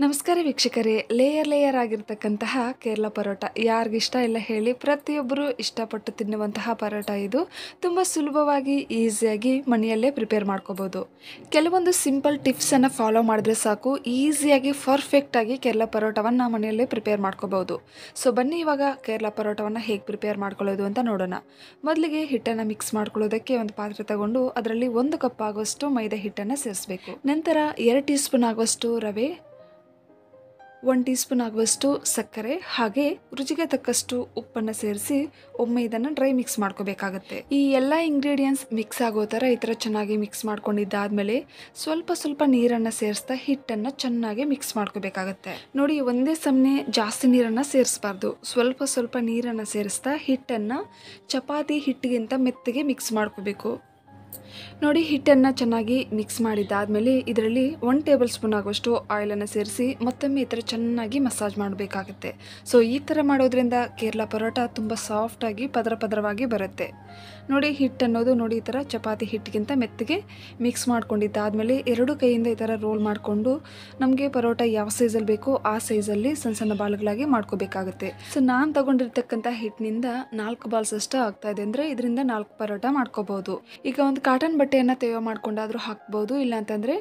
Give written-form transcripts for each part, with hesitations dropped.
ನಮಸ್ಕಾರ ವೀಕ್ಷಕರೇ, ಲೇಯರ್ ಆಗಿರ್ತಕ್ಕಂತಹ ಕೇರಳ ಪರೋಟ ಯಾರಿಗಿಷ್ಟ ಇಲ್ಲ ಹೇಳಿ. ಪ್ರತಿಯೊಬ್ಬರು ಇಷ್ಟಪಟ್ಟು ತಿನ್ನುವಂತಹ ಪರೋಟ ಇದು. ತುಂಬ ಸುಲಭವಾಗಿ ಈಸಿಯಾಗಿ ಮನೆಯಲ್ಲೇ ಪ್ರಿಪೇರ್ ಮಾಡ್ಕೋಬೋದು. ಕೆಲವೊಂದು ಸಿಂಪಲ್ ಟಿಪ್ಸನ್ನು ಫಾಲೋ ಮಾಡಿದ್ರೆ ಸಾಕು, ಈಸಿಯಾಗಿ ಪರ್ಫೆಕ್ಟಾಗಿ ಕೇರಳ ಪರೋಟವನ್ನು ಮನೆಯಲ್ಲೇ ಪ್ರಿಪೇರ್ ಮಾಡ್ಕೋಬೋದು. ಸೊ ಬನ್ನಿ ಇವಾಗ ಕೇರಳ ಪರೋಟವನ್ನು ಹೇಗೆ ಪ್ರಿಪೇರ್ ಮಾಡ್ಕೊಳ್ಳೋದು ಅಂತ ನೋಡೋಣ. ಮೊದಲಿಗೆ ಹಿಟ್ಟನ್ನು ಮಿಕ್ಸ್ ಮಾಡ್ಕೊಳ್ಳೋದಕ್ಕೆ ಒಂದು ಪಾತ್ರೆ ತಗೊಂಡು ಅದರಲ್ಲಿ 1 ಕಪ್ ಆಗುವಷ್ಟು ಮೈದಾ ಹಿಟ್ಟನ್ನು ಸೇರಿಸಬೇಕು. ನಂತರ 2 ಟೀ ಸ್ಪೂನ್ ಆಗುವಷ್ಟು ರವೆ, 1 ಟೀ ಸ್ಪೂನ್ ಆಗುವಷ್ಟು ಸಕ್ಕರೆ, ಹಾಗೆ ರುಚಿಗೆ ತಕ್ಕಷ್ಟು ಉಪ್ಪನ್ನು ಸೇರಿಸಿ ಒಮ್ಮೆ ಇದನ್ನು ಡ್ರೈ ಮಿಕ್ಸ್ ಮಾಡ್ಕೋಬೇಕಾಗತ್ತೆ. ಈ ಎಲ್ಲ ಇಂಗ್ರೀಡಿಯೆಂಟ್ಸ್ ಮಿಕ್ಸ್ ಆಗೋ ಥರ ಈ ಥರ ಚೆನ್ನಾಗಿ ಮಿಕ್ಸ್ ಮಾಡ್ಕೊಂಡಿದ್ದಾದ್ಮೇಲೆ ಸ್ವಲ್ಪ ನೀರನ್ನು ಸೇರಿಸ್ತಾ ಹಿಟ್ಟನ್ನು ಚೆನ್ನಾಗಿ ಮಿಕ್ಸ್ ಮಾಡ್ಕೋಬೇಕಾಗತ್ತೆ. ನೋಡಿ, ಒಂದೇ ಸಮನೆ ಜಾಸ್ತಿ ನೀರನ್ನು ಸೇರಿಸಬಾರ್ದು. ಸ್ವಲ್ಪ ನೀರನ್ನು ಸೇರಿಸ್ತಾ ಹಿಟ್ಟನ್ನು ಚಪಾತಿ ಹಿಟ್ಟಿಗಿಂತ ಮೆತ್ತಗೆ ಮಿಕ್ಸ್ ಮಾಡ್ಕೋಬೇಕು. ನೋಡಿ, ಹಿಟ್ಟನ್ನು ಚೆನ್ನಾಗಿ ಮಿಕ್ಸ್ ಮಾಡಿದ್ದಾದಮೇಲೆ ಇದರಲ್ಲಿ 1 ಟೇಬಲ್ ಸ್ಪೂನ್ ಆಗುವಷ್ಟು ಆಯಿಲನ್ನು ಸೇರಿಸಿ ಮತ್ತೊಮ್ಮೆ ಈ ಥರ ಚೆನ್ನಾಗಿ ಮಸಾಜ್ ಮಾಡಬೇಕಾಗುತ್ತೆ. ಸೊ ಈ ಥರ ಮಾಡೋದ್ರಿಂದ ಕೇರಳ ಪರೋಟ ತುಂಬ ಸಾಫ್ಟಾಗಿ ಪದರವಾಗಿ ಬರುತ್ತೆ. ನೋಡಿ, ಹಿಟ್ಟನ್ನೋದು ನೋಡಿ ಈ ಥರ ಚಪಾತಿ ಹಿಟ್ಟಿಗಿಂತ ಮೆತ್ತಗೆ ಮಿಕ್ಸ್ ಮಾಡ್ಕೊಂಡಿದ್ದಾದಮೇಲೆ 2 ಕೈಯಿಂದ ಈ ಥರ ರೋಲ್ ಮಾಡಿಕೊಂಡು ನಮಗೆ ಪರೋಟ ಯಾವ ಸೈಜಲ್ಲಿ ಬೇಕೋ ಆ ಸೈಜಲ್ಲಿ ಸಣ್ಣ ಬಾಲ್ಗಳಾಗಿ ಮಾಡ್ಕೋಬೇಕಾಗುತ್ತೆ. ಸೊ ನಾನು ತಗೊಂಡಿರ್ತಕ್ಕಂಥ ಹಿಟ್ಟಿನಿಂದ 4 ಬಾಲ್ಸ್ ಅಷ್ಟು ಆಗ್ತಾಯಿದೆ ಅಂದರೆ ಇದರಿಂದ 4 ಪರೋಟ ಮಾಡ್ಕೋಬೋದು. ಈಗ ಒಂದು ಕಾಟನ್ ಬಟ್ಟೆಯನ್ನು ತೇವ ಮಾಡ್ಕೊಂಡಾದರೂ ಹಾಕ್ಬೋದು, ಇಲ್ಲಾಂತಂದರೆ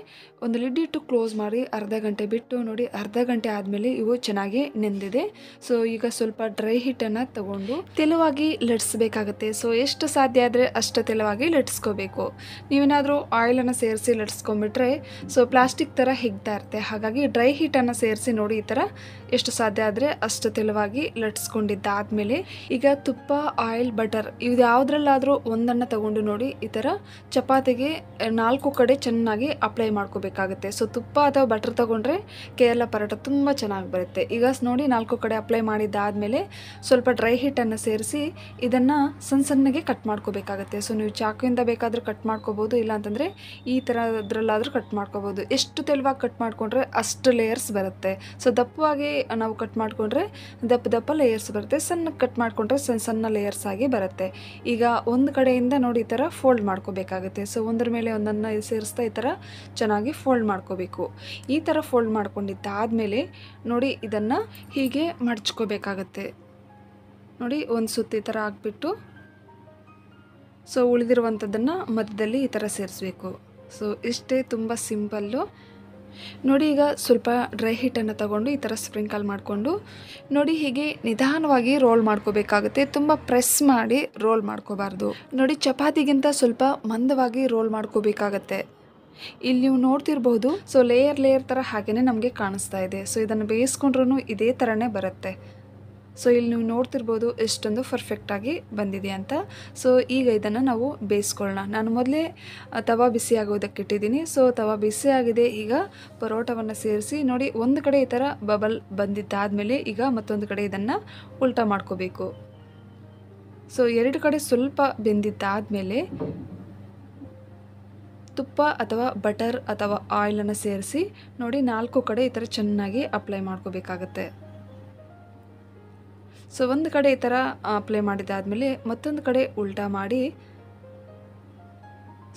ಒಂದು ಲಿಡ್ ಇಟ್ಟು ಕ್ಲೋಸ್ ಮಾಡಿ ಅರ್ಧ ಗಂಟೆ ಬಿಟ್ಟು ನೋಡಿ, ಅರ್ಧ ಗಂಟೆ ಆದಮೇಲೆ ಇವು ಚೆನ್ನಾಗಿ ನೆಂದಿದೆ. ಸೊ ಈಗ ಸ್ವಲ್ಪ ಡ್ರೈ ಹಿಟ್ಟನ್ನು ತಗೊಂಡು ತೆಳುವಾಗಿ ಲಟ್ಸ್ಬೇಕಾಗತ್ತೆ. ಸೊ ಎಷ್ಟು ಸಾಧ್ಯ ಆದರೆ ಅಷ್ಟು ತೆಳುವಾಗಿ ಲಟ್ಸ್ಕೋಬೇಕು. ನೀವೇನಾದರೂ ಆಯಿಲನ್ನು ಸೇರಿಸಿ ಲಟ್ಸ್ಕೊಂಡ್ಬಿಟ್ರೆ ಸೊ ಪ್ಲಾಸ್ಟಿಕ್ ಥರ ಹಿಗ್ತಾ ಇರುತ್ತೆ. ಹಾಗಾಗಿ ಡ್ರೈ ಹಿಟ್ಟನ್ನು ಸೇರಿಸಿ ನೋಡಿ ಈ ಥರ ಎಷ್ಟು ಸಾಧ್ಯ ಆದರೆ ಅಷ್ಟು ತೆಳುವಾಗಿ ಲಟ್ಸ್ಕೊಂಡಿದ್ದಾದಮೇಲೆ ಈಗ ತುಪ್ಪ, ಆಯಿಲ್, ಬಟರ್ ಇದು ಯಾವುದ್ರಲ್ಲಾದರೂ ಒಂದನ್ನು ತಗೊಂಡು ನೋಡಿ ಈ ಥರ ಚಪಾತಿಗೆ 4 ಕಡೆ ಚೆನ್ನಾಗಿ ಅಪ್ಲೈ ಮಾಡ್ಕೋಬೇಕಾಗುತ್ತೆ. ಸೊ ತುಪ್ಪ ಅಥವಾ ಬಟರ್ ತಗೊಂಡ್ರೆ ಕೇರಳ ಪರೋಟ ತುಂಬ ಚೆನ್ನಾಗಿ ಬರುತ್ತೆ. ಈಗ ನೋಡಿ 4 ಕಡೆ ಅಪ್ಲೈ ಮಾಡಿದ್ದಾದಮೇಲೆ ಸ್ವಲ್ಪ ಡ್ರೈ ಹಿಟ್ಟನ್ನು ಸೇರಿಸಿ ಇದನ್ನು ಸಣ್ಣಗೆ ಕಟ್ ಮಾಡ್ಕೋಬೇಕಾಗತ್ತೆ. ಸೊ ನೀವು ಚಾಕುವಿಂದ ಬೇಕಾದರೂ ಕಟ್ ಮಾಡ್ಕೋಬೋದು, ಇಲ್ಲಾಂತಂದರೆ ಈ ಥರದ್ರಲ್ಲಾದರೂ ಕಟ್ ಮಾಡ್ಕೋಬೋದು. ಎಷ್ಟು ತೆಳುವಾಗಿ ಕಟ್ ಮಾಡಿಕೊಂಡ್ರೆ ಅಷ್ಟು ಲೇಯರ್ಸ್ ಬರುತ್ತೆ. ಸೊ ದಪ್ಪವಾಗಿ ನಾವು ಕಟ್ ಮಾಡಿಕೊಂಡ್ರೆ ದಪ್ಪ ಲೇಯರ್ಸ್ ಬರುತ್ತೆ, ಸಣ್ಣಗೆ ಕಟ್ ಮಾಡಿಕೊಂಡ್ರೆ ಸಣ್ಣ ಲೇಯರ್ಸ್ ಆಗಿ ಬರುತ್ತೆ. ಈಗ ಒಂದು ಕಡೆಯಿಂದ ನೋಡಿ ಈ ಥರ ಫೋಲ್ಡ್ ಮಾಡ್ಕೋಬೇಕಾಗುತ್ತೆ. ಸೊ ಒಂದರ ಮೇಲೆ ಒಂದನ್ನು ಸೇರಿಸ್ತಾ ಈ ಥರ ಚೆನ್ನಾಗಿ ಫೋಲ್ಡ್ ಮಾಡ್ಕೋಬೇಕು. ಈ ಥರ ಫೋಲ್ಡ್ ಮಾಡ್ಕೊಂಡಿದ್ದಾದಮೇಲೆ ನೋಡಿ ಇದನ್ನು ಹೀಗೆ ಮಡ್ಚ್ಕೋಬೇಕಾಗತ್ತೆ. ನೋಡಿ, ಒಂದು ಸುತ್ತು ಈ ಥರ ಹಾಕ್ಬಿಟ್ಟು ಸೊ ಉಳಿದಿರುವಂಥದ್ದನ್ನು ಮಧ್ಯದಲ್ಲಿ ಈ ಥರ ಸೇರಿಸ್ಬೇಕು. ಸೊ ಇಷ್ಟೇ, ತುಂಬ ಸಿಂಪಲ್ಲು. ನೋಡಿ, ಈಗ ಸ್ವಲ್ಪ ಡ್ರೈ ಹಿಟ್ಟನ್ನು ತಗೊಂಡು ಈ ಥರ ಸ್ಪ್ರಿಂಕಲ್ ಮಾಡಿಕೊಂಡು ನೋಡಿ ಹೀಗೆ ನಿಧಾನವಾಗಿ ರೋಲ್ ಮಾಡ್ಕೋಬೇಕಾಗುತ್ತೆ. ತುಂಬ ಪ್ರೆಸ್ ಮಾಡಿ ರೋಲ್ ಮಾಡ್ಕೋಬಾರ್ದು. ನೋಡಿ, ಚಪಾತಿಗಿಂತ ಸ್ವಲ್ಪ ಮಂದವಾಗಿ ರೋಲ್ ಮಾಡ್ಕೋಬೇಕಾಗತ್ತೆ. ಇಲ್ಲಿ ನೀವು ನೋಡ್ತಿರ್ಬೋದು, ಸೊ ಲೇಯರ್ ಥರ ಹಾಗೇ ನಮಗೆ ಕಾಣಿಸ್ತಾ ಇದೆ. ಸೊ ಇದನ್ನು ಬೇಯಿಸ್ಕೊಂಡ್ರೂ ಇದೇ ಥರನೇ ಬರುತ್ತೆ. ಸೊ ಇಲ್ಲಿ ನೀವು ನೋಡ್ತಿರ್ಬೋದು ಎಷ್ಟೊಂದು ಪರ್ಫೆಕ್ಟಾಗಿ ಬಂದಿದೆ ಅಂತ. ಸೊ ಈಗ ಇದನ್ನು ನಾವು ಬೇಯಿಸ್ಕೊಳ್ಳೋಣ. ನಾನು ಮೊದಲೇ ತವಾ ಬಿಸಿ ಆಗೋದಕ್ಕೆ ಇಟ್ಟಿದ್ದೀನಿ. ಸೊ ತವಾ ಬಿಸಿ ಆಗಿದೆ. ಈಗ ಪರೋಟವನ್ನು ಸೇರಿಸಿ ನೋಡಿ, ಒಂದು ಕಡೆ ಈ ಥರ ಬಬಲ್ ಬಂದಿದ್ದಾದಮೇಲೆ ಈಗ ಮತ್ತೊಂದು ಕಡೆ ಇದನ್ನು ಉಲ್ಟಾ ಮಾಡ್ಕೋಬೇಕು. ಸೊ 2 ಕಡೆ ಸ್ವಲ್ಪ ಬೆಂದಿದ್ದಾದಮೇಲೆ ತುಪ್ಪ ಅಥವಾ ಬಟರ್ ಅಥವಾ ಆಯಿಲನ್ನು ಸೇರಿಸಿ ನೋಡಿ 4 ಕಡೆ ಈ ಥರ ಚೆನ್ನಾಗಿ ಅಪ್ಲೈ ಮಾಡ್ಕೋಬೇಕಾಗತ್ತೆ. ಸೊ ಒಂದು ಕಡೆ ಈ ಥರ ಅಪ್ಲೈ ಮಾಡಿದ್ದಾದಮೇಲೆ ಮತ್ತೊಂದು ಕಡೆ ಉಲ್ಟಾ ಮಾಡಿ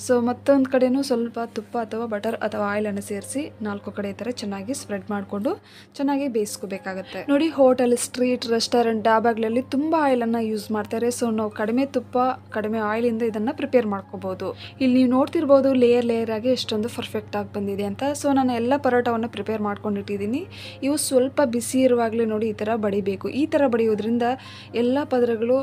ಸೊ ಮತ್ತೊಂದು ಕಡೆನೂ ಸ್ವಲ್ಪ ತುಪ್ಪ ಅಥವಾ ಬಟರ್ ಅಥವಾ ಆಯಿಲನ್ನು ಸೇರಿಸಿ 4 ಕಡೆ ಈ ಥರ ಚೆನ್ನಾಗಿ ಸ್ಪ್ರೆಡ್ ಮಾಡಿಕೊಂಡು ಚೆನ್ನಾಗಿ ಬೇಯಿಸ್ಕೋಬೇಕಾಗತ್ತೆ. ನೋಡಿ, ಹೋಟೆಲ್, ಸ್ಟ್ರೀಟ್, ರೆಸ್ಟೋರೆಂಟ್, ಡಾಬಾಗಳಲ್ಲಿ ತುಂಬ ಆಯಿಲನ್ನು ಯೂಸ್ ಮಾಡ್ತಾರೆ. ಸೊ ನಾವು ಕಡಿಮೆ ತುಪ್ಪ, ಕಡಿಮೆ ಆಯಿಲಿಂದ ಇದನ್ನು ಪ್ರಿಪೇರ್ ಮಾಡ್ಕೋಬೋದು. ಇಲ್ಲಿ ನೀವು ನೋಡ್ತಿರ್ಬೋದು ಲೇಯರ್ ಆಗಿ ಎಷ್ಟೊಂದು ಪರ್ಫೆಕ್ಟಾಗಿ ಬಂದಿದೆ ಅಂತ. ಸೊ ನಾನು ಎಲ್ಲ ಪರೋಟವನ್ನು ಪ್ರಿಪೇರ್ ಮಾಡ್ಕೊಂಡಿಟ್ಟಿದ್ದೀನಿ. ಇವು ಸ್ವಲ್ಪ ಬಿಸಿ ಇರುವಾಗಲೇ ನೋಡಿ ಈ ಥರ ಬಡಿಬೇಕು. ಈ ಥರ ಬಡಿಯೋದ್ರಿಂದ ಎಲ್ಲ ಪದರಗಳು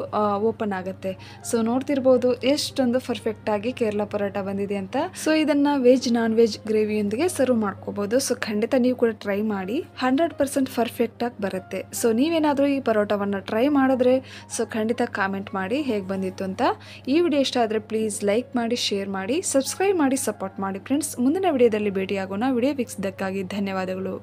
ಓಪನ್ ಆಗುತ್ತೆ. ಸೊ ನೋಡ್ತಿರ್ಬೋದು ಎಷ್ಟೊಂದು ಪರ್ಫೆಕ್ಟಾಗಿ ಕೇರಳ ಪರೋಟ ಬಂದಿದೆ ಅಂತ. ಸೊ ಇದನ್ನ ವೆಜ್, ನಾನ್ ವೆಜ್ ಗ್ರೇವಿಯೊಂದಿಗೆ ಸರ್ವ್ ಮಾಡ್ಕೋಬಹುದು. ಸೊ ಖಂಡಿತ ನೀವು ಕೂಡ ಟ್ರೈ ಮಾಡಿ, 100% ಪರ್ಫೆಕ್ಟ್ ಆಗಿ ಬರುತ್ತೆ. ಸೊ ನೀವೇನಾದರೂ ಈ ಪರೋಟವನ್ನು ಟ್ರೈ ಮಾಡಿದ್ರೆ ಸೊ ಖಂಡಿತ ಕಾಮೆಂಟ್ ಮಾಡಿ ಹೇಗೆ ಬಂದಿತ್ತು ಅಂತ. ಈ ವಿಡಿಯೋ ಇಷ್ಟ ಆದರೆ ಪ್ಲೀಸ್ ಲೈಕ್ ಮಾಡಿ, ಶೇರ್ ಮಾಡಿ, ಸಬ್ಸ್ಕ್ರೈಬ್ ಮಾಡಿ, ಸಪೋರ್ಟ್ ಮಾಡಿ ಫ್ರೆಂಡ್ಸ್. ಮುಂದಿನ ವಿಡಿಯೋದಲ್ಲಿ ಭೇಟಿಯಾಗೋಣ. ವಿಡಿಯೋ ವೀಕ್ಷಿಸಿದ್ದಕ್ಕಾಗಿ ಧನ್ಯವಾದಗಳು.